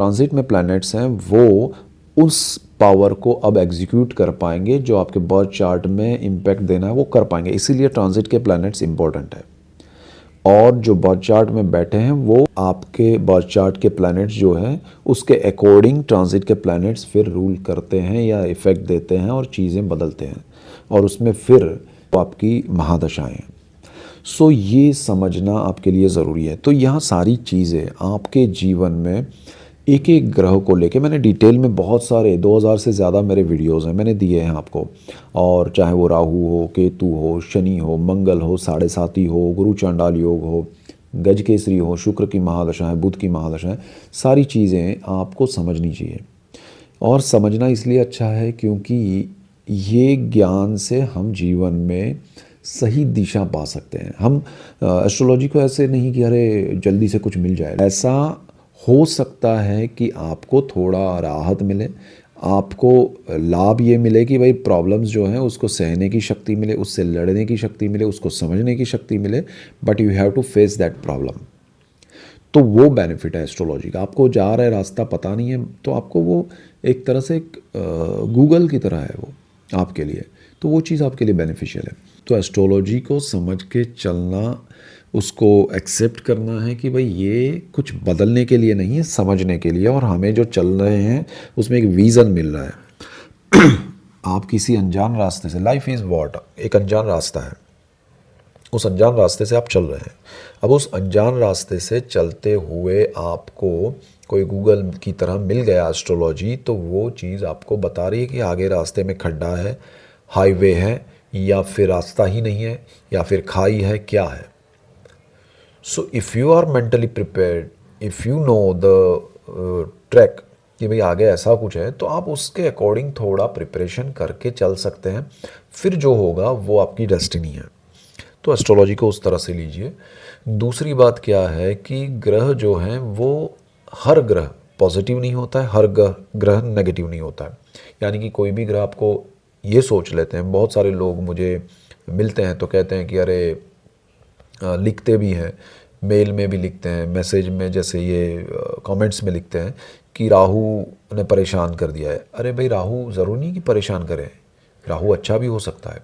Transit में planets हैं वो उस पावर को अब एग्जीक्यूट कर पाएंगे जो आपके बर्थ चार्ट में इम्पैक्ट देना है वो कर पाएंगे, इसीलिए ट्रांजिट के प्लैनेट्स इंपॉर्टेंट है। और जो बर्थ चार्ट में बैठे हैं वो आपके बर्थ चार्ट के प्लैनेट्स जो हैं उसके अकॉर्डिंग ट्रांजिट के प्लैनेट्स फिर रूल करते हैं या इफ़ेक्ट देते हैं और चीज़ें बदलते हैं, और उसमें फिर आपकी महादशाएं हैं। सो ये समझना आपके लिए ज़रूरी है। तो यहाँ सारी चीज़ें आपके जीवन में एक एक ग्रह को लेके मैंने डिटेल में बहुत सारे 2000 से ज़्यादा मेरे वीडियोज़ हैं, मैंने दिए हैं आपको। और चाहे वो राहु हो, केतु हो, शनि हो, मंगल हो, साढ़े साती हो, गुरु चांडाल योग हो, गज केसरी हो, शुक्र की महादशा है, बुध की महादशा है, सारी चीज़ें आपको समझनी चाहिए। और समझना इसलिए अच्छा है क्योंकि ये ज्ञान से हम जीवन में सही दिशा पा सकते हैं। हम एस्ट्रोलॉजी को ऐसे नहीं कि अरे जल्दी से कुछ मिल जाए, ऐसा हो सकता है कि आपको थोड़ा राहत मिले, आपको लाभ ये मिले कि भाई प्रॉब्लम्स जो हैं उसको सहने की शक्ति मिले, उससे लड़ने की शक्ति मिले, उसको समझने की शक्ति मिले, but you have to face that problem. तो वो बेनिफिट है एस्ट्रोलॉजी का। आपको जा रहा है रास्ता पता नहीं है तो आपको वो एक तरह से एक गूगल की तरह है वो आपके लिए, तो वो चीज़ आपके लिए बेनिफिशियल है। तो एस्ट्रोलॉजी को समझ के चलना, उसको एक्सेप्ट करना है कि भाई ये कुछ बदलने के लिए नहीं है, समझने के लिए, और हमें जो चल रहे हैं उसमें एक विज़न मिल रहा है। आप किसी अनजान रास्ते से, लाइफ इज़ वॉट, एक अनजान रास्ता है, उस अनजान रास्ते से आप चल रहे हैं। अब उस अनजान रास्ते से चलते हुए आपको कोई गूगल की तरह मिल गया एस्ट्रोलॉजी, तो वो चीज़ आपको बता रही है कि आगे रास्ते में खड्डा है, हाईवे है, या फिर रास्ता ही नहीं है, या फिर खाई है, क्या है। So if you are mentally prepared, if you know the track कि भाई आगे ऐसा कुछ है, तो आप उसके अकॉर्डिंग थोड़ा प्रिपरेशन करके चल सकते हैं। फिर जो होगा वो आपकी डेस्टिनी है। तो एस्ट्रोलॉजी को उस तरह से लीजिए। दूसरी बात क्या है कि ग्रह जो हैं वो, हर ग्रह पॉजिटिव नहीं होता है, हर ग्रह नेगेटिव नहीं होता है। यानी कि कोई भी ग्रह, आपको ये सोच लेते हैं, बहुत सारे लोग मुझे मिलते हैं तो कहते हैं कि अरे लिखते भी हैं, मेल में भी लिखते हैं, मैसेज में, जैसे ये कमेंट्स में लिखते हैं कि राहु ने परेशान कर दिया है। अरे भाई राहु ज़रूरी नहीं कि परेशान करे, राहु अच्छा भी हो सकता है।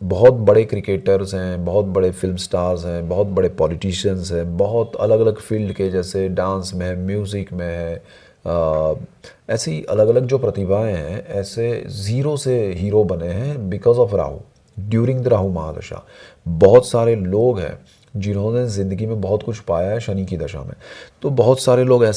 बहुत बड़े क्रिकेटर्स हैं, बहुत बड़े फिल्म स्टार्स हैं, बहुत बड़े पॉलिटिशियंस हैं, बहुत अलग अलग फील्ड के, जैसे डांस में है, म्यूज़िक में है, ऐसी अलग अलग जो प्रतिभाएं हैं, ऐसे ज़ीरो से हीरो बने हैं because of Rahu, during the Rahu महादशा। बहुत सारे लोग हैं जिन्होंने ज़िंदगी में बहुत कुछ पाया है शनि की दशा में। तो बहुत सारे लोग ऐसे